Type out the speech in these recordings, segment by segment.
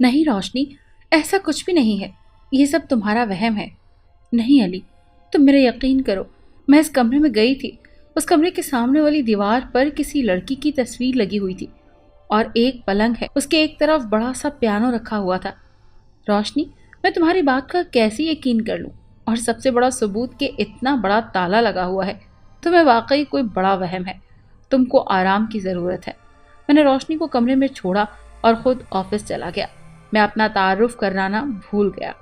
نہیں روشنی، ایسا کچھ بھی نہیں ہے، یہ سب تمہارا وہم ہے۔ نہیں علی، تم میرا یقین کرو، میں اس کمرے میں گئی تھی۔ اس کمرے کے سامنے والی دیوار پر کسی لڑکی کی تصویر لگی ہوئی تھی اور ایک پلنگ ہے، اس کے ایک طرف بڑا سا پیانو رکھا ہوا تھا۔ روشنی، میں تمہاری بات کا کیسے یقین کر لوں؟ اور سب سے بڑا ثبوت کہ اتنا بڑا تالا لگا ہوا ہے، تمہیں واقعی کوئی بڑا وہم ہے۔ تم کو آرام کی ضرورت ہے۔ میں نے روشنی کو کمرے میں چھوڑا اور خود آفس چلا گیا۔ میں اپنا تعارف کرانا بھول گیا۔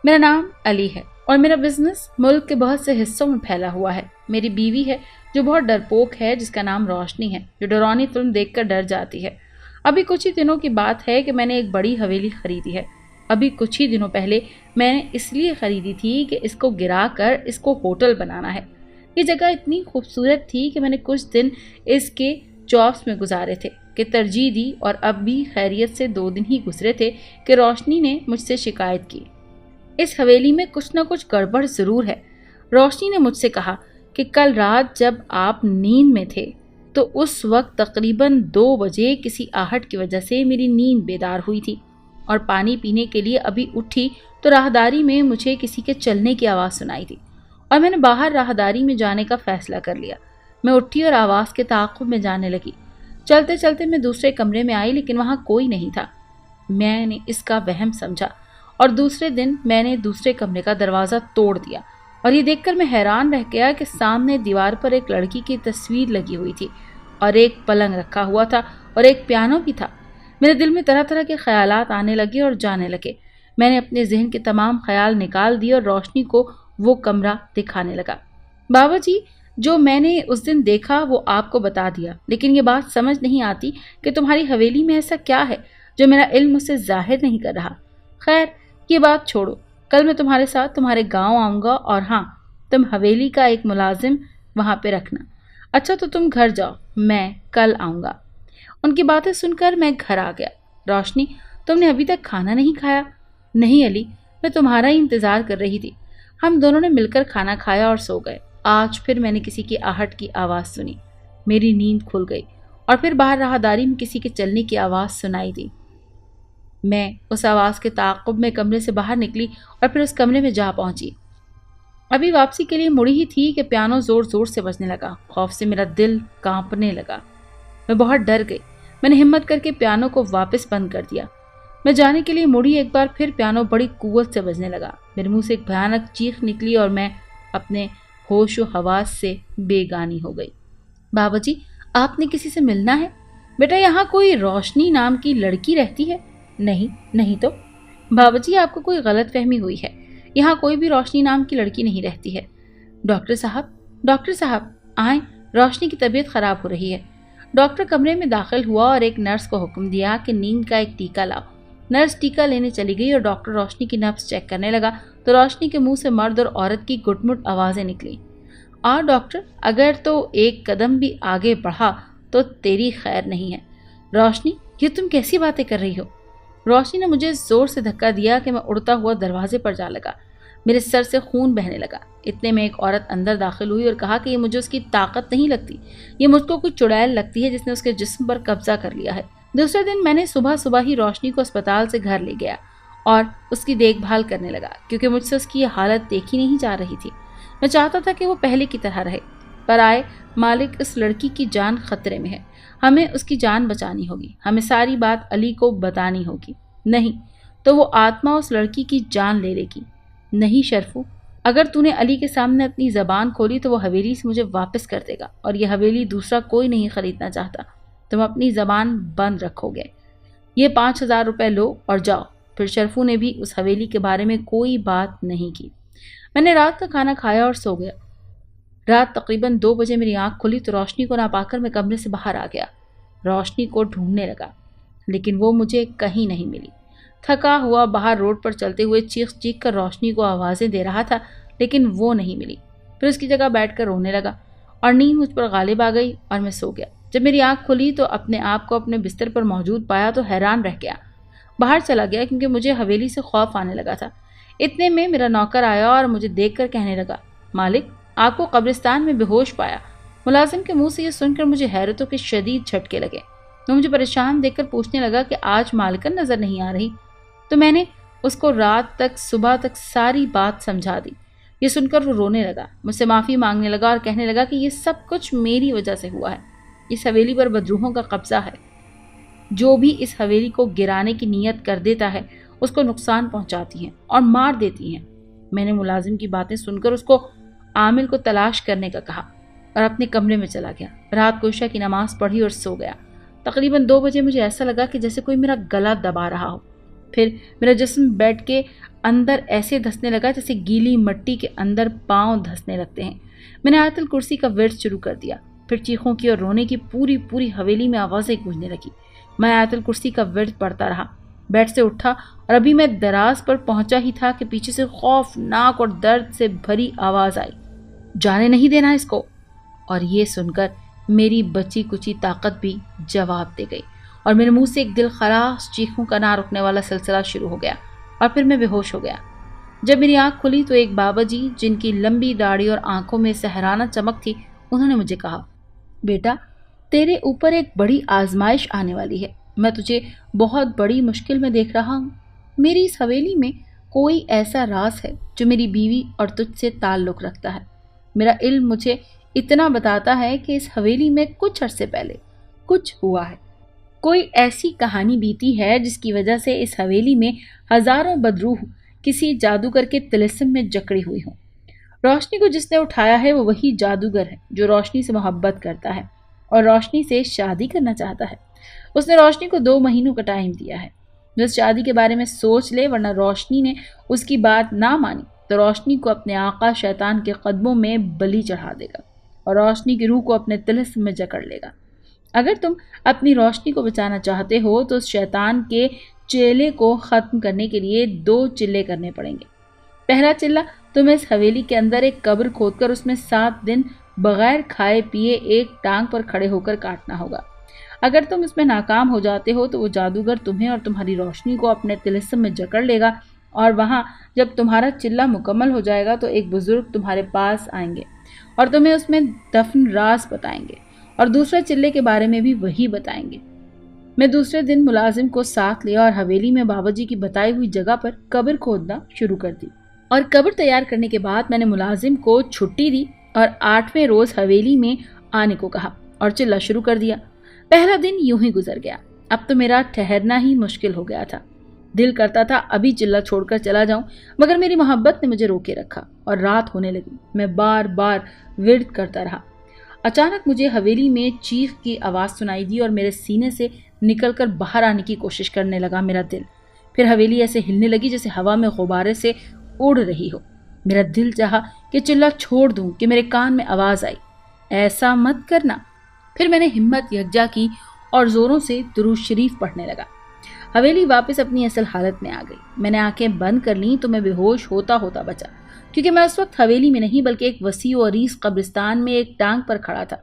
میرا نام علی ہے اور میرا بزنس ملک کے بہت سے حصوں میں پھیلا ہوا ہے۔ میری بیوی ہے جو بہت ڈرپوک ہے، جس کا نام روشنی ہے، جو ڈرانی فلم دیکھ کر ڈر جاتی ہے۔ ابھی کچھ ہی دنوں کی بات ہے کہ میں نے ایک بڑی حویلی خریدی ہے۔ ابھی کچھ ہی دنوں پہلے میں نے اس لیے خریدی تھی کہ اس کو گرا کر اس کو ہوٹل بنانا ہے۔ یہ جگہ اتنی خوبصورت تھی کہ میں نے کچھ دن اس کے چوپس میں گزارے تھے کہ ترجیح دی، اور اب بھی خیریت سے 2 دن ہی گزرے تھے کہ روشنی نے مجھ سے شکایت کی۔ اس حویلی میں کچھ نہ کچھ گڑبڑ ضرور ہے۔ روشنی نے مجھ سے کہا کہ کل رات جب آپ نیند میں تھے تو اس وقت تقریباً 2 بجے کسی آہٹ کی وجہ سے میری نیند بیدار ہوئی تھی، اور پانی پینے کے لیے ابھی اٹھی تو راہداری میں مجھے کسی کے چلنے کی آواز سنائی تھی، اور میں نے باہر راہداری میں جانے کا فیصلہ کر لیا۔ میں اٹھی اور آواز کے تعاقب میں جانے لگی۔ چلتے چلتے میں دوسرے کمرے میں آئی، لیکن وہاں کوئی نہیں تھا۔ میں نے اس کا وہم سمجھا، اور دوسرے دن میں نے دوسرے کمرے کا دروازہ توڑ دیا، اور یہ دیکھ کر میں حیران رہ گیا کہ سامنے دیوار پر ایک لڑکی کی تصویر لگی ہوئی تھی، اور ایک پلنگ رکھا ہوا تھا، اور ایک پیانو بھی تھا۔ میرے دل میں طرح طرح کے خیالات آنے لگے اور جانے لگے۔ میں نے اپنے ذہن کے تمام خیال نکال دیے اور روشنی کو وہ کمرہ دکھانے لگا۔ بابا جی، جو میں نے اس دن دیکھا وہ آپ کو بتا دیا، لیکن یہ بات سمجھ نہیں آتی کہ تمہاری حویلی میں ایسا کیا ہے جو میرا علم اسے ظاہر نہیں کر رہا۔ خیر، یہ بات چھوڑو، کل میں تمہارے ساتھ تمہارے گاؤں آؤں گا، اور ہاں، تم حویلی کا ایک ملازم وہاں پہ رکھنا۔ اچھا تو تم گھر جاؤ، میں کل آؤں گا۔ ان کی باتیں سن کر میں گھر آ گیا۔ روشنی، تم نے ابھی تک کھانا نہیں کھایا؟ نہیں علی، میں تمہارا ہی انتظار کر رہی تھی۔ ہم دونوں نے مل کر کھانا کھایا اور سو گئے۔ آج پھر میں نے کسی کی آہٹ کی آواز سنی۔ میری نیند کھل گئی، اور پھر باہر راہداری میں کسی کے چلنے کی آواز سنائی دی۔ میں اس آواز کے تعاقب میں کمرے سے باہر نکلی اور پھر اس کمرے میں جا پہنچی۔ ابھی واپسی کے لیے مڑی ہی تھی کہ پیانو زور زور سے بجنے لگا۔ خوف سے میرا دل کانپنے لگا۔ میں بہت ڈر گئی۔ میں نے ہمت کر کے پیانو کو واپس بند کر دیا۔ میں جانے کے لیے مڑی، ایک بار پھر پیانو بڑی قوت سے بجنے لگا۔ میرے منہ سے ایک بھیانک چیخ نکلی اور میں اپنے ہوش و حواس سے بے گانی ہو گئی۔ بابا جی، آپ نے کسی سے ملنا ہے؟ بیٹا، یہاں کوئی روشنی نام کی لڑکی رہتی ہے؟ نہیں تو۔ بابا جی، آپ کو کوئی غلط فہمی ہوئی ہے، یہاں کوئی بھی روشنی نام کی لڑکی نہیں رہتی ہے۔ ڈاکٹر صاحب آئیں، روشنی کی طبیعت خراب ہو رہی ہے۔ ڈاکٹر کمرے میں داخل ہوا اور ایک نرس کو حکم دیا کہ نیند کا ایک ٹیکہ لاؤ۔ نرس ٹیکہ لینے چلی گئی اور ڈاکٹر روشنی کی نبض چیک کرنے لگا تو روشنی کے منہ سے مرد اور عورت کی گٹ مٹ آوازیں نکلی۔ ڈاکٹر، اگر تو ایک قدم بھی آگے بڑھا تو تیری خیر نہیں ہے۔ روشنی، یہ تم کیسی باتیں کر رہی ہو؟ روشنی نے مجھے زور سے دھکا دیا کہ میں اڑتا ہوا دروازے پر جا لگا۔ میرے سر سے خون بہنے لگا۔ اتنے میں ایک عورت اندر داخل ہوئی اور کہا کہ یہ مجھے اس کی طاقت نہیں لگتی، یہ مجھ کو کوئی چڑیل لگتی ہے جس نے اس کے جسم پر قبضہ کر لیا ہے۔ دوسرے دن میں نے صبح ہی روشنی کو اسپتال سے گھر لے گیا اور اس کی دیکھ بھال کرنے لگا، کیونکہ مجھ سے اس کی یہ حالت دیکھی نہیں جا رہی تھی۔ میں چاہتا تھا کہ وہ پہلے کی طرح رہے، پر آئے مالک، اس لڑکی کی جان خطرے میں ہے۔ ہمیں اس کی جان بچانی ہوگی، ہمیں ساری بات علی کو بتانی ہوگی، نہیں تو وہ آتما اس لڑکی کی جان لے لے گی۔ نہیں شرفو، اگر تو نے علی کے سامنے اپنی زبان کھولی تو وہ حویلی سے مجھے واپس کر دے گا، اور یہ حویلی دوسرا کوئی نہیں خریدنا چاہتا۔ تم اپنی زبان بند رکھو گے۔ یہ 5000 روپے لو اور جاؤ۔ پھر شرفو نے بھی اس حویلی کے بارے میں کوئی بات نہیں کی۔ میں نے رات کا کھانا کھایا اور سو گیا۔ رات تقریباً 2 بجے میری آنکھ کھلی تو روشنی کو نہ پا کر میں کمرے سے باہر آ گیا۔ روشنی کو ڈھونڈنے لگا، لیکن وہ مجھے کہیں نہیں ملی۔ تھکا ہوا باہر روڈ پر چلتے ہوئے چیخ چیخ کر روشنی کو آوازیں دے رہا تھا، لیکن وہ نہیں ملی۔ پھر اس کی جگہ بیٹھ کر رونے لگا، اور نیند مجھ پر غالب آ گئی اور میں سو گیا۔ جب میری آنکھ کھلی تو اپنے آپ کو اپنے بستر پر موجود پایا تو حیران رہ گیا۔ باہر چلا گیا کیونکہ مجھے حویلی سے خوف آنے لگا تھا۔ اتنے میں میرا نوکر آیا اور مجھے دیکھ کر کہنے لگا، مالک، آپ کو قبرستان میں بے ہوش پایا۔ ملازم کے منہ سے یہ سن کر مجھے حیرتوں کے شدید جھٹکے لگے۔ وہ مجھے پریشان دیکھ کر پوچھنے لگا کہ آج مالکن نظر نہیں آ رہی۔ تو میں نے اس کو رات تک صبح تک ساری بات سمجھا دی۔ یہ سن کر وہ رونے لگا، مجھ سے معافی مانگنے لگا اور کہنے لگا کہ یہ سب کچھ میری وجہ سے ہوا ہے۔ اس حویلی پر بدروحوں کا قبضہ ہے، جو بھی اس حویلی کو گرانے کی نیت کر دیتا ہے اس کو نقصان پہنچاتی ہیں اور مار دیتی ہیں۔ میں نے ملازم کی باتیں سن کر اس کو عامل کو تلاش کرنے کا کہا اور اپنے کمرے میں چلا گیا۔ رات کو عشاء کی نماز پڑھی اور سو گیا۔ تقریباً 2 بجے مجھے ایسا لگا کہ جیسے کوئی میرا گلا دبا رہا ہو۔ پھر میرا جسم بیڈ کے اندر ایسے دھسنے لگا جیسے گیلی مٹی کے اندر پاؤں دھسنے لگتے ہیں۔ میں نے آیت الکرسی کا ورد شروع کر دیا۔ پھر چیخوں کی اور رونے کی پوری حویلی میں آوازیں گونجنے لگی۔ میں آیت الکرسی کا ورد پڑھتا رہا، بیڈ سے اٹھا اور ابھی میں دراز پر پہنچا ہی تھا کہ پیچھے سے خوفناک اور درد سے بھری آواز آئی، جانے نہیں دینا اس کو۔ اور یہ سن کر میری بچی کچی طاقت بھی جواب دے گئی اور میرے منہ سے ایک دل خراش چیخوں کا نہ رکنے والا سلسلہ شروع ہو گیا اور پھر میں بے ہوش ہو گیا۔ جب میری آنکھ کھلی تو ایک بابا جی جن کی لمبی داڑھی اور آنکھوں میں سحرانہ چمک تھی، انہوں نے مجھے کہا، بیٹا تیرے اوپر ایک بڑی آزمائش آنے والی ہے، میں تجھے بہت بڑی مشکل میں دیکھ رہا ہوں۔ میری اس حویلی میں کوئی ایسا راز ہے جو میری بیوی اور تجھ سے تعلق رکھتا ہے۔ میرا علم مجھے اتنا بتاتا ہے کہ اس حویلی میں کچھ عرصے پہلے کچھ ہوا ہے، کوئی ایسی کہانی بیتی ہے جس کی وجہ سے اس حویلی میں ہزاروں بدروح کسی جادوگر کے طلسم میں جکڑی ہوئی ہوں۔ روشنی کو جس نے اٹھایا ہے وہ وہی جادوگر ہے جو روشنی سے محبت کرتا ہے اور روشنی سے شادی کرنا چاہتا ہے۔ اس نے روشنی کو 2 مہینوں کا ٹائم دیا ہے، جو اس شادی کے بارے میں سوچ لے، ورنہ روشنی نے اس کی بات نہ مانی تو روشنی کو اپنے آقا شیطان کے قدموں میں بلی چڑھا دے گا اور روشنی کی روح کو اپنے طلسم میں جکڑ لے گا۔ اگر تم اپنی روشنی کو بچانا چاہتے ہو تو اس شیطان کے چیلے کو ختم کرنے کے لیے 2 چلے کرنے پڑیں گے۔ پہلا چلہ تمہیں اس حویلی کے اندر ایک قبر کھود کر اس میں 7 دن بغیر کھائے پیے ایک ٹانگ پر کھڑے ہو کر کاٹنا ہوگا۔ اگر تم اس میں ناکام ہو جاتے ہو تو وہ جادوگر تمہیں اور تمہاری روشنی کو اپنے طلسم میں جکڑ لے گا اور وہاں جب تمہارا چلہ مکمل ہو جائے گا تو ایک بزرگ تمہارے پاس آئیں گے اور تمہیں اس میں دفن راز بتائیں گے اور دوسرے چلے کے بارے میں بھی وہی بتائیں گے۔ میں دوسرے دن ملازم کو ساتھ لیا اور حویلی میں بابا جی کی بتائی ہوئی جگہ پر قبر کھودنا شروع کر دی، اور قبر تیار کرنے کے بعد میں نے ملازم کو چھٹی دی اور 8ویں روز حویلی میں آنے کو کہا اور چلہ شروع کر دیا۔ پہلا دن یوں ہی گزر گیا۔ اب تو میرا ٹھہرنا ہی مشکل ہو گیا تھا، دل کرتا تھا ابھی چلہ چھوڑ کر چلا جاؤں، مگر میری محبت نے مجھے روکے رکھا اور رات ہونے لگی۔ میں بار بار ورد کرتا رہا۔ اچانک مجھے حویلی میں چیخ کی آواز سنائی دی اور میرے سینے سے نکل کر باہر آنے کی کوشش کرنے لگا میرا دل۔ پھر حویلی ایسے ہلنے لگی جیسے ہوا میں غبارے سے اڑ رہی ہو۔ میرا دل چاہا کہ چلہ چھوڑ دوں کہ میرے کان میں آواز آئی، ایسا مت کرنا۔ پھر میں نے ہمت یکجا کی اور زوروں سے درود شریف پڑھنے لگا۔ حویلی واپس اپنی اصل حالت میں آ گئی۔ میں نے آنکھیں بند کر لیں تو میں بے ہوش ہوتا بچا، کیونکہ میں اس وقت حویلی میں نہیں بلکہ ایک وسیع و عریض قبرستان میں ایک ٹانگ پر کھڑا تھا۔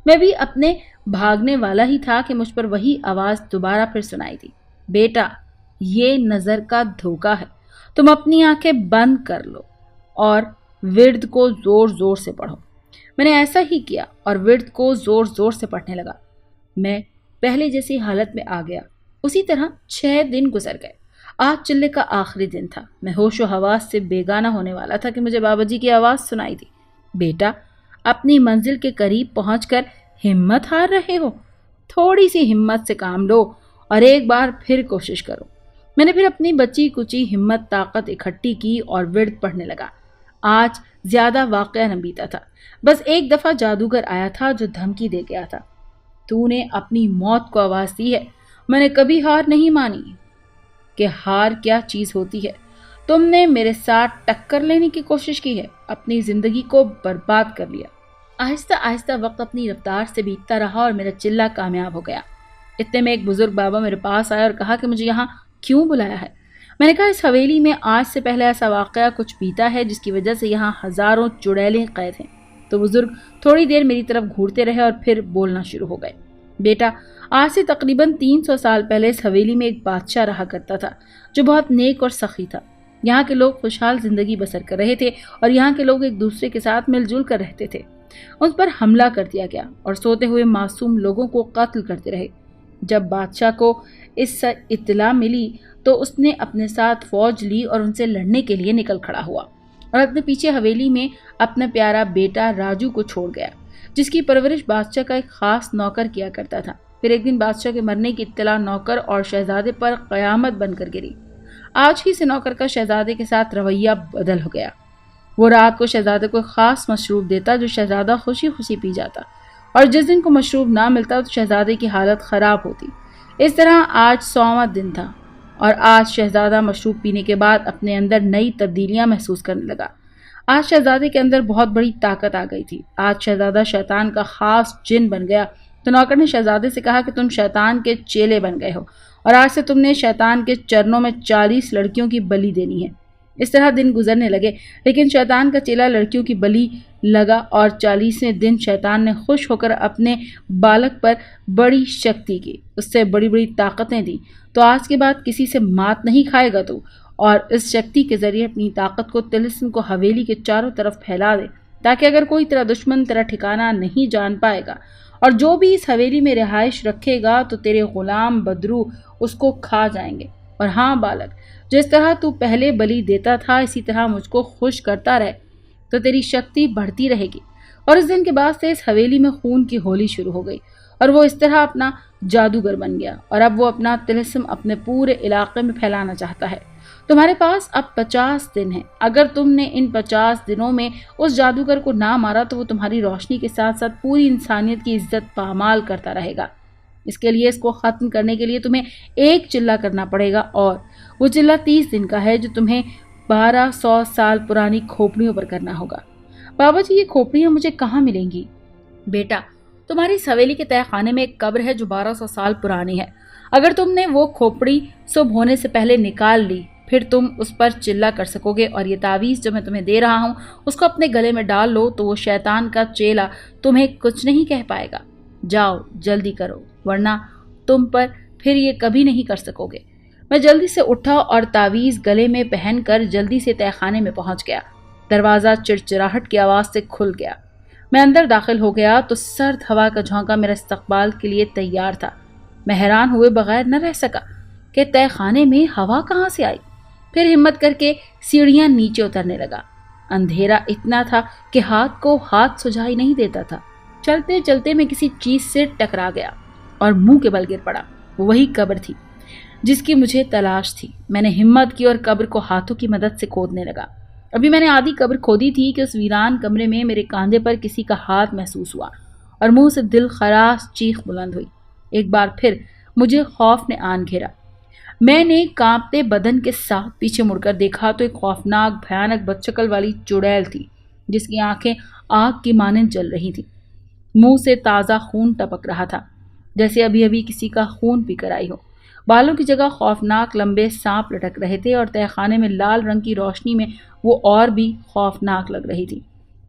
میں بھی اپنے بھاگنے والا ہی تھا کہ مجھ پر وہی آواز دوبارہ پھر سنائی دی، بیٹا یہ نظر کا دھوکہ ہے، تم اپنی آنکھیں بند کر لو اور ورد کو زور زور سے پڑھو۔ میں نے ایسا ہی کیا اور ورد کو زور زور سے پڑھنے لگا۔ میں پہلے جیسی حالت میں آ گیا۔ اسی طرح 6 دن گزر گئے۔ آج چلے کا آخری دن تھا۔ میں ہوش و حواس سے بیگانہ ہونے والا تھا کہ مجھے بابا جی کی آواز سنائی دی، بیٹا اپنی منزل کے قریب پہنچ کر ہمت ہار رہے ہو، تھوڑی سی ہمت سے کام لو اور ایک بار پھر کوشش کرو۔ میں نے پھر اپنی بچی کچی ہمت طاقت اکٹھی کی اور ورد پڑھنے لگا۔ آج زیادہ واقعہ نہ بیتا تھا، بس ایک دفعہ جادوگر آیا تھا جو دھمکی دے گیا تھا، تو نے اپنی موت کو آواز دی ہے، میں نے کبھی ہار نہیں مانی کہ ہار کیا چیز ہوتی ہے۔ تم نے میرے ساتھ ٹکر لینے کی کوشش کی ہے، اپنی زندگی کو برباد کر لیا۔ آہستہ آہستہ وقت اپنی رفتار سے بیتتا رہا اور میرا چلہ کامیاب ہو گیا۔ اتنے میں ایک بزرگ بابا میرے پاس آیا اور کہا کہ مجھے یہاں کیوں بلایا ہے؟ میں نے کہا اس حویلی میں آج سے پہلے ایسا واقعہ کچھ بیتا ہے جس کی وجہ سے یہاں ہزاروں چڑیلیں قید ہیں۔ تو بزرگ تھوڑی دیر میری طرف گھورتے رہے اور پھر بولنا شروع ہو گئے، بیٹا آج سے تقریباً 300 سال پہلے اس حویلی میں ایک بادشاہ رہا کرتا تھا جو بہت نیک اور سخی تھا۔ یہاں کے لوگ خوشحال زندگی بسر کر رہے تھے اور یہاں کے لوگ ایک دوسرے کے ساتھ مل جل کر رہتے تھے۔ ان پر حملہ کر دیا گیا اور سوتے ہوئے معصوم لوگوں کو قتل کرتے رہے۔ جب بادشاہ کو اس اطلاع ملی تو اس نے اپنے ساتھ فوج لی اور ان سے لڑنے کے لیے نکل کھڑا ہوا اور اپنے پیچھے حویلی میں اپنا پیارا بیٹا راجو کو چھوڑ گیا، جس کی پرورش بادشاہ کا ایک خاص نوکر کیا کرتا تھا۔ پھر ایک دن بادشاہ کے مرنے کی اطلاع نوکر اور شہزادے پر قیامت بن کر گری۔ آج ہی سے نوکر کا شہزادے کے ساتھ رویہ بدل ہو گیا۔ وہ رات کو شہزادے کو خاص مشروب دیتا جو شہزادہ خوشی خوشی پی جاتا، اور جس دن کو مشروب نہ ملتا تو شہزادے کی حالت خراب ہوتی۔ اس طرح آج 100واں دن تھا اور آج شہزادہ مشروب پینے کے بعد اپنے اندر نئی تبدیلیاں محسوس کرنے لگا۔ آج شہزادے کے اندر بہت بڑی طاقت آ گئی تھی۔ آج شہزادہ شیطان کا خاص جن بن گیا۔ تو نوکر نے شہزادے سے کہا کہ تم شیطان کے چیلے بن گئے ہو اور آج سے تم نے شیطان کے چرنوں میں 40 لڑکیوں کی بلی دینی ہے۔ اس طرح دن گزرنے لگے، لیکن شیطان کا چیلا لڑکیوں کی بلی لگا اور 40ویں دن شیطان نے خوش ہو کر اپنے بالک پر بڑی شکتی کی، اس سے بڑی بڑی طاقتیں دی۔ تو آج کے بعد کسی سے مات نہیں کھائے گا تو، اور اس شکتی کے ذریعے اپنی طاقت کو طلسم کو حویلی کے چاروں طرف پھیلا دے، تاکہ اگر کوئی تیرا دشمن تیرا ٹھکانہ نہیں جان پائے گا، اور جو بھی اس حویلی میں رہائش رکھے گا تو تیرے غلام بدرو اس کو کھا جائیں گے۔ اور ہاں بالک، جس طرح تو پہلے بلی دیتا تھا اسی طرح مجھ کو خوش کرتا رہے تو تیری شکتی بڑھتی رہے گی۔ اور اس دن کے بعد سے اس حویلی میں خون کی ہولی شروع ہو گئی اور وہ اس طرح اپنا جادوگر بن گیا، اور اب وہ اپنا طلسم اپنے پورے علاقے میں پھیلانا چاہتا ہے۔ تمہارے پاس اب 50 دن ہیں۔ اگر تم نے ان 50 دنوں میں اس جادوگر کو نہ مارا تو وہ تمہاری روشنی کے ساتھ ساتھ پوری انسانیت کی عزت پامال کرتا رہے گا۔ اس کے لیے اس کو ختم کرنے کے لیے تمہیں ایک چلہ کرنا پڑے گا، اور وہ چلہ 30 دن کا ہے جو تمہیں 1200 سال پرانی کھوپڑیوں پر کرنا ہوگا۔ بابا جی، یہ کھوپڑیاں مجھے کہاں ملیں گی؟ بیٹا، تمہاری اس حویلی کے تہہ خانے میں ایک قبر ہے جو 1200 سال پرانی ہے۔ اگر تم نے وہ کھوپڑی صبح ہونے سے پہلے نکال لی پھر تم اس پر چلہ کر سکو گے، اور یہ تعویذ جو میں تمہیں دے رہا ہوں اس کو اپنے گلے میں ڈال لو تو وہ شیطان کا چیلا تمہیں کچھ نہیں کہہ پائے گا۔ جاؤ جلدی کرو، ورنہ تم پر پھر یہ کبھی نہیں کر سکو گے۔ میں جلدی سے اٹھا اور تعویذ گلے میں پہن کر جلدی سے تہہ خانے میں پہنچ گیا۔ دروازہ چڑچڑاہٹ کی آواز سے کھل گیا۔ میں اندر داخل ہو گیا تو سرد ہوا کا جھونکا میرے استقبال کے لیے تیار تھا۔ میں حیران ہوئے بغیر نہ رہ سکا کہ تہہ خانے میں ہوا کہاں سے آئی۔ پھر ہمت کر کے سیڑھیاں نیچے اترنے لگا۔ اندھیرا اتنا تھا کہ ہاتھ کو ہاتھ سجائی نہیں دیتا تھا۔ چلتے چلتے میں کسی چیز سے ٹکرا گیا اور منہ کے بل گر پڑا۔ وہی قبر تھی جس کی مجھے تلاش تھی۔ میں نے ہمت کی اور قبر کو ہاتھوں کی مدد سے کھودنے لگا۔ ابھی میں نے آدھی قبر کھودی تھی کہ اس ویران کمرے میں میرے کاندھے پر کسی کا ہاتھ محسوس ہوا اور منہ سے دل خراش چیخ بلند ہوئی۔ ایک بار پھر مجھے خوف نے آن گھیرا۔ میں نے کانپتے بدن کے ساتھ پیچھے مڑ کر دیکھا تو ایک خوفناک بھیانک بدشکل والی چڑیل تھی جس کی آنکھیں آگ کی مانند جل رہی تھیں۔ منہ سے تازہ خون ٹپک رہا تھا جیسے ابھی ابھی کسی کا خون پی کر آئی ہو۔ بالوں کی جگہ خوفناک لمبے سانپ لٹک رہے تھے اور تہہ خانے میں لال رنگ کی روشنی میں وہ اور بھی خوفناک لگ رہی تھی۔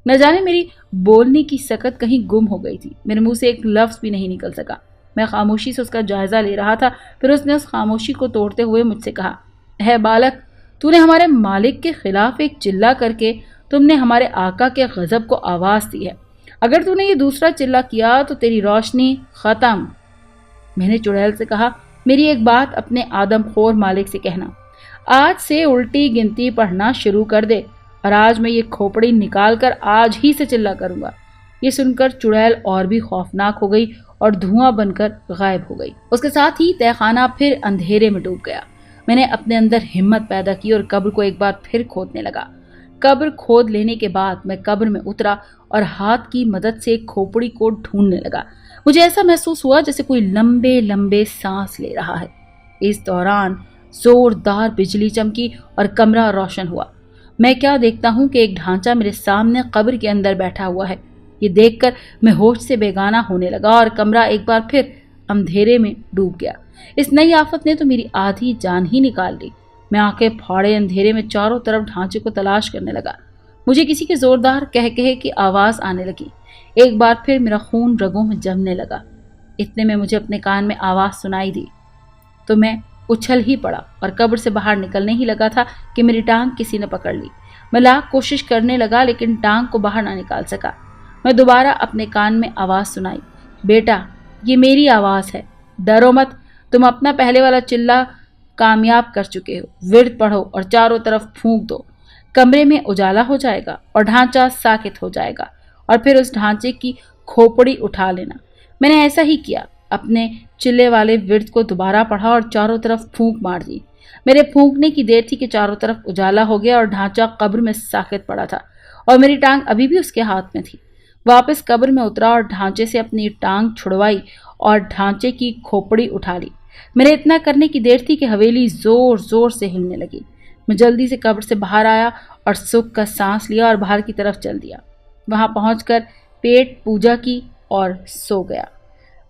نہ جانے میری بولنے کی سکت کہیں گم ہو گئی تھی۔ میرے منہ سے ایک لفظ بھی نہیں نکل سکا۔ میں خاموشی سے اس کا جائزہ لے رہا تھا۔ پھر اس نے اس خاموشی کو توڑتے ہوئے مجھ سے کہا، اے بالک، تو نے ہمارے مالک کے خلاف ایک چلہ کر کے تم نے ہمارے آقا کے غضب کو آواز دی ہے۔ اگر تو نے یہ دوسرا چلہ کیا تو تیری روشنی ختم۔ میں نے چڑیل سے کہا، میری ایک بات اپنے آدم خور مالک سے کہنا، آج سے الٹی گنتی پڑھنا شروع کر دے، اور آج میں یہ کھوپڑی نکال کر آج ہی سے چلہ کروں گا۔ یہ سن کر چڑیل اور بھی خوفناک ہو گئی اور دھواں بن کر غائب ہو گئی۔ اس کے ساتھ ہی تہہ خانہ پھر اندھیرے میں ڈوب گیا۔ میں نے اپنے اندر ہمت پیدا کی اور قبر کو ایک بار پھر کھودنے لگا۔ قبر کھود لینے کے بعد میں قبر میں اترا اور ہاتھ کی مدد سے کھوپڑی کو ڈھونڈنے لگا۔ مجھے ایسا محسوس ہوا جیسے کوئی لمبے لمبے سانس لے رہا ہے۔ اس دوران زوردار بجلی چمکی اور کمرہ روشن ہوا۔ میں کیا دیکھتا ہوں کہ ایک ڈھانچہ میرے سامنے قبر کے اندر بیٹھا ہوا ہے۔ یہ دیکھ کر میں ہوش سے بیگانہ ہونے لگا اور کمرہ ایک بار پھر اندھیرے میں ڈوب گیا۔ اس نئی آفت نے تو میری آدھی جان ہی نکال لی۔ میں آنکھیں پھاڑے اندھیرے میں چاروں طرف ڈھانچے کو تلاش کرنے لگا۔ مجھے کسی کے زوردار کہے کی آواز آنے لگی۔ ایک بار پھر میرا خون رگوں میں جمنے لگا۔ اتنے میں مجھے اپنے کان میں آواز سنائی دی تو میں اچھل ہی پڑا اور قبر سے باہر نکلنے ہی لگا تھا کہ میری ٹانگ کسی نے پکڑ لی۔ میں لاکھ کوشش کرنے لگا لیکن ٹانگ کو باہر نہ نکال سکا۔ میں دوبارہ اپنے کان میں آواز سنائی، بیٹا، یہ میری آواز ہے، ڈرو مت، تم اپنا پہلے والا چلہ کامیاب کر چکے ہو۔ ورد پڑھو اور چاروں طرف پھونک دو، کمرے میں اجالا ہو جائے گا اور ڈھانچہ ساکت ہو جائے گا، اور پھر اس ڈھانچے کی کھوپڑی اٹھا لینا۔ میں نے ایسا ہی کیا، اپنے چلے والے ورد کو دوبارہ پڑھا اور چاروں طرف پھونک مار دی۔ میرے پھونکنے کی دیر تھی کہ چاروں طرف اجالا ہو گیا اور ڈھانچہ قبر میں ساکت پڑا تھا، اور میری ٹانگ ابھی بھی اس کے ہاتھ میں تھی۔ واپس قبر میں اترا اور ڈھانچے سے اپنی ٹانگ چھڑوائی اور ڈھانچے کی کھوپڑی اٹھا لی۔ میرے اتنا کرنے کی دیر تھی کہ حویلی زور زور سے ہلنے لگی۔ میں جلدی سے قبر سے باہر آیا اور سکھ کا سانس لیا اور باہر کی طرف چل دیا۔ وہاں پہنچ کر پیٹ پوجا کی اور سو گیا۔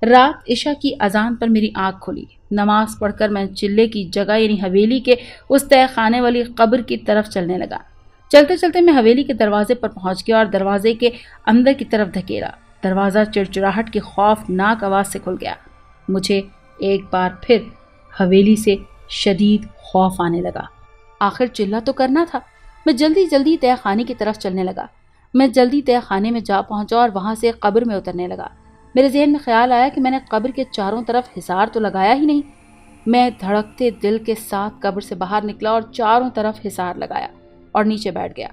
رات عشاء کی اذان پر میری آنکھ کھلی۔ نماز پڑھ کر میں چلے کی جگہ یعنی حویلی کے اس تہہ خانے والی قبر کی طرف چلنے لگا۔ چلتے چلتے میں حویلی کے دروازے پر پہنچ گیا اور دروازے کے اندر کی طرف دھکیلا۔ دروازہ چڑچڑاہٹ کی خوفناک آواز سے کھل گیا۔ مجھے ایک بار پھر حویلی سے شدید خوف آنے لگا۔ آخر چلہ تو کرنا تھا۔ میں جلدی جلدی تہہ خانے کی طرف چلنے لگا۔ میں جلدی تہہ خانے میں جا پہنچا اور وہاں سے قبر میں اترنے لگا۔ میرے ذہن میں خیال آیا کہ میں نے قبر کے چاروں طرف حصار تو لگایا ہی نہیں۔ میں دھڑکتے دل کے ساتھ قبر سے باہر نکلا اور چاروں طرف حصار لگایا اور نیچے بیٹھ گیا۔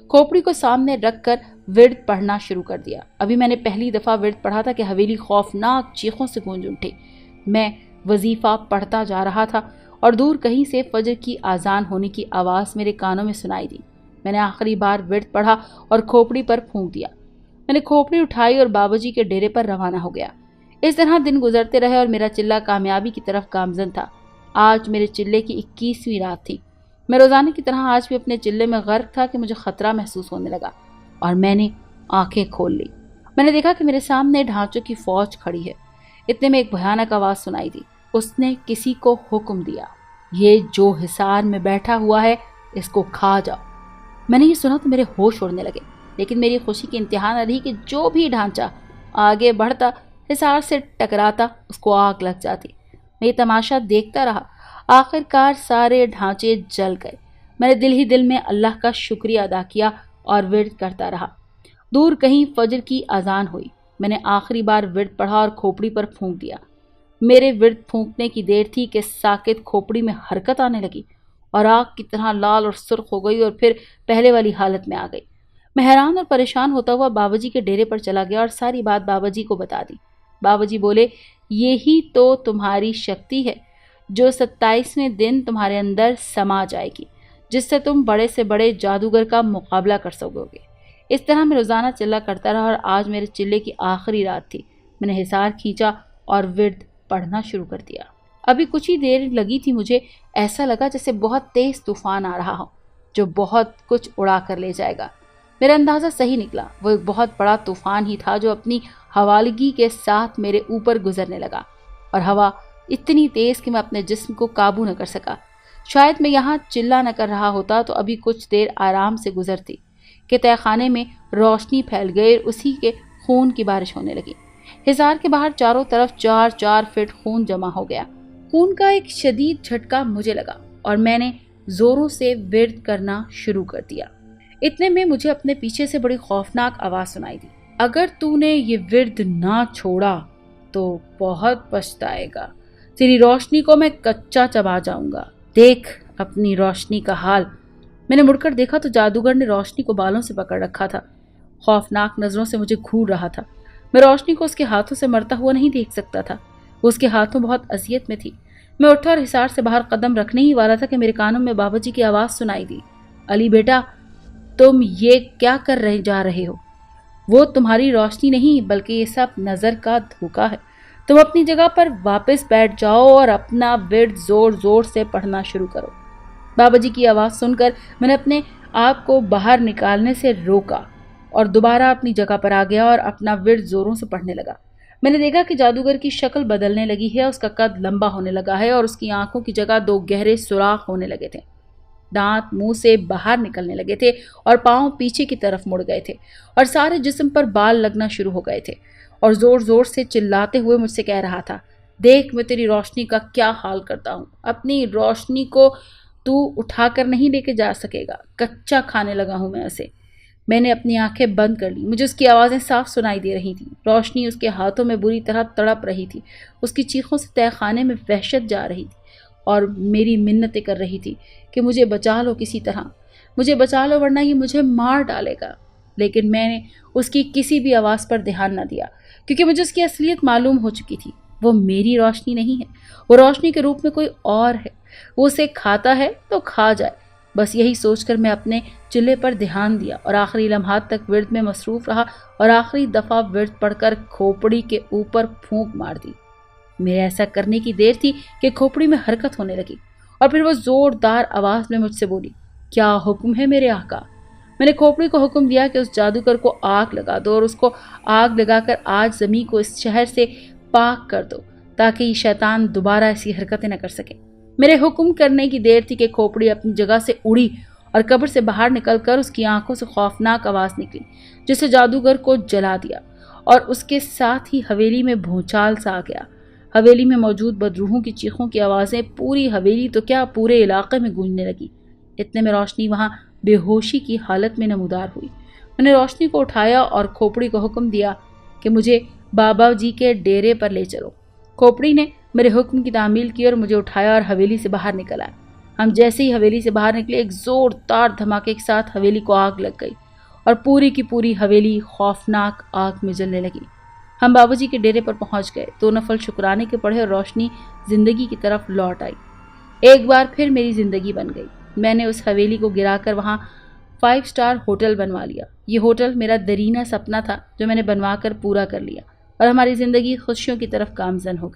کھوپڑی کو سامنے رکھ کر ورد پڑھنا شروع کر دیا۔ ابھی میں نے پہلی دفعہ ورد پڑھا تھا کہ حویلی خوفناک چیخوں سے گونج اٹھی۔ میں وظیفہ پڑھتا جا رہا تھا اور دور کہیں سے فجر کی اذان ہونے کی آواز میرے کانوں میں سنائی دی۔ میں نے آخری بار ورد پڑھا اور کھوپڑی پر پھونک دیا۔ میں نے کھوپڑی اٹھائی اور بابا جی کے ڈیرے پر روانہ ہو گیا۔ اس طرح دن گزرتے رہے اور میرا چلہ کامیابی کی طرف گامزن تھا۔ آج میرے چلے کی 21ویں رات تھی۔ میں روزانہ کی طرح آج بھی اپنے چلے میں غرق تھا کہ مجھے خطرہ محسوس ہونے لگا، اور میں نے آنکھیں کھول لی۔ میں نے دیکھا کہ میرے سامنے ڈھانچوں کی فوج کھڑی ہے۔ اتنے میں ایک بھیانک آواز سنائی دی۔ اس نے کسی کو حکم دیا، یہ جو حصار میں بیٹھا ہوا ہے اس کو کھا جاؤ۔ میں نے یہ سنا تو میرے ہوش اڑنے لگے، لیکن میری خوشی کی انتہا نہ رہی کہ جو بھی ڈھانچہ آگے بڑھتا حصار سے ٹکراتا اس کو آگ لگ جاتی۔ میں یہ تماشا دیکھتا رہا۔ آخر کار سارے ڈھانچے جل گئے۔ میں نے دل ہی دل میں اللہ کا شکریہ ادا کیا اور ورد کرتا رہا۔ دور کہیں فجر کی اذان ہوئی۔ میں نے آخری بار ورد پڑھا اور کھوپڑی پر پھونک دیا۔ میرے ورد پھونکنے کی دیر تھی کہ ساکت کھوپڑی میں حرکت آنے لگی اور آگ کی طرح لال اور سرخ ہو گئی اور پھر پہلے والی حالت میں آ گئی۔ میں حیران اور پریشان ہوتا ہوا بابا جی کے ڈیرے پر چلا گیا اور ساری بات بابا جی کو بتا دی۔ بابا جی بولے، یہی تو تمہاری شکتی ہے جو 27ویں دن تمہارے اندر سما جائے گی، جس سے تم بڑے سے بڑے جادوگر کا مقابلہ کر سکو گے۔ اس طرح میں روزانہ چلہ کرتا رہا اور آج میرے چلے کی آخری رات تھی۔ میں نے حصار کھینچا اور ورد پڑھنا شروع کر دیا۔ ابھی کچھ ہی دیر لگی تھی، مجھے ایسا لگا جیسے بہت تیز طوفان آ رہا ہو جو بہت کچھ اڑا کر لے جائے گا۔ میرا اندازہ صحیح نکلا، وہ ایک بہت بڑا طوفان ہی تھا جو اپنی حوالگی کے ساتھ میرے اوپر گزرنے لگا، اور ہوا اتنی تیز کہ میں اپنے جسم کو قابو نہ کر سکا۔ شاید میں یہاں چلہ نہ کر رہا ہوتا تو ابھی کچھ دیر آرام سے گزرتی کہ تہہ خانے میں روشنی پھیل گئی اور اسی کے خون کی بارش ہونے لگی۔ حصار کے باہر چاروں طرف 4 فٹ خون جمع ہو گیا۔ خون کا ایک شدید جھٹکا مجھے لگا اور میں نے زوروں سے ورد کرنا شروع کر دیا۔ اتنے میں مجھے اپنے پیچھے سے بڑی خوفناک آواز سنائی دی، اگر تو نے یہ ورد نہ چھوڑا تو بہت پچھتائے گا، تیری روشنی کو میں کچا چبا جاؤں گا، دیکھ اپنی روشنی کا حال۔ میں نے مڑ کر دیکھا تو جادوگر نے روشنی کو بالوں سے پکڑ رکھا تھا، خوفناک نظروں سے مجھے گھور رہا تھا۔ میں روشنی کو اس کے ہاتھوں سے مرتا ہوا نہیں دیکھ سکتا تھا، وہ اس کے ہاتھوں بہت اذیت میں تھی۔ میں اٹھا اور حصار سے باہر قدم رکھنے ہی والا تھا کہ میرے کانوں میں بابا جی کی آواز سنائی دی، علی بیٹا، تم یہ کیا کر جا رہے ہو؟ وہ تمہاری روشنی نہیں بلکہ یہ سب نظر کا دھوکا ہے۔ تم اپنی جگہ پر واپس بیٹھ جاؤ اور اپنا ورد زور زور سے پڑھنا شروع کرو۔ بابا جی کی آواز سن کر میں نے اپنے آپ کو باہر نکالنے سے روکا اور دوبارہ اپنی جگہ پر آ گیا اور اپنا ورد زوروں سے پڑھنے لگا۔ میں نے دیکھا کہ جادوگر کی شکل بدلنے لگی ہے، اس کا قد لمبا ہونے لگا ہے اور اس کی آنکھوں کی جگہ 2 گہرے سوراخ ہونے لگے تھے۔ دانت منہ سے باہر نکلنے لگے تھے اور پاؤں پیچھے کی طرف مڑ گئے تھے اور سارے جسم پر بال لگنا شروع ہو گئے تھے، اور زور زور سے چلاتے ہوئے مجھ سے کہہ رہا تھا، دیکھ میں تیری روشنی کا کیا حال کرتا ہوں، اپنی روشنی کو تو اٹھا کر نہیں لے کے جا سکے گا، کچا کھانے لگا ہوں میں اسے۔ میں نے اپنی آنکھیں بند کر لی. مجھے اس کی آوازیں صاف سنائی دے رہی تھیں. روشنی اس کے ہاتھوں میں بری طرح تڑپ رہی تھی. اس کی چیخوں سے تہہ خانے میں وحشت جا رہی تھی اور میری منتیں کر رہی تھی کہ مجھے بچا لو کسی طرح، مجھے بچا لو ورنہ یہ مجھے مار ڈالے گا. لیکن میں نے اس کی کسی بھی آواز پر دھیان نہ دیا، کیونکہ مجھے اس کی اصلیت معلوم ہو چکی تھی. وہ میری روشنی نہیں ہے، وہ روشنی کے روپ میں کوئی اور ہے. وہ اسے کھاتا ہے تو کھا جائے. بس یہی سوچ کر میں اپنے چولہے پر دھیان دیا اور آخری لمحات تک ورد میں مصروف رہا اور آخری دفعہ ورد پڑھ کر کھوپڑی کے اوپر پھونک مار دی. میرے ایسا کرنے کی دیر تھی کہ کھوپڑی میں حرکت ہونے لگی اور پھر وہ زوردار آواز میں مجھ سے بولی، کیا حکم ہے میرے آقا؟ میں نے کھوپڑی کو حکم دیا کہ اس جادوگر کو آگ لگا دو اور اس کو آگ لگا کر آج زمین کو اس شہر سے پاک کر دو تاکہ یہ شیطان دوبارہ ایسی حرکتیں نہ کر سکے. میرے حکم کرنے کی دیر تھی کہ کھوپڑی اپنی جگہ سے اڑی اور قبر سے باہر نکل کر اس کی آنکھوں سے خوفناک آواز نکلی جس نے جادوگر کو جلا دیا اور اس کے ساتھ ہی حویلی میں بھونچال سا آ گیا. حویلی میں موجود بدروحوں کی چیخوں کی آوازیں پوری حویلی تو کیا پورے علاقے میں گونجنے لگی. اتنے میں روشنی وہاں بے ہوشی کی حالت میں نمودار ہوئی. میں نے روشنی کو اٹھایا اور کھوپڑی کو حکم دیا کہ مجھے بابا جی کے ڈیرے پر لے چلو. کھوپڑی نے میرے حکم کی تعمیل کی اور مجھے اٹھایا اور حویلی سے باہر نکل آیا. ہم جیسے ہی حویلی سے باہر نکلے ایک زوردار دھماکے کے ساتھ حویلی کو آگ لگ گئی اور پوری کی پوری حویلی خوفناک آگ میں جلنے لگی. ہم بابا جی کے ڈیرے پر پہنچ گئے. 2 نفل شکرانے کے پڑھے اور روشنی زندگی کی طرف لوٹ آئی. ایک بار پھر میری زندگی بن گئی. میں نے اس حویلی کو گرا کر وہاں 5 اسٹار ہوٹل بنوا لیا. یہ ہوٹل میرا دیرینہ سپنا تھا جو میں نے بنوا کر پورا کر لیا اور ہماری زندگی خوشیوں کی طرف گامزن ہو گئی.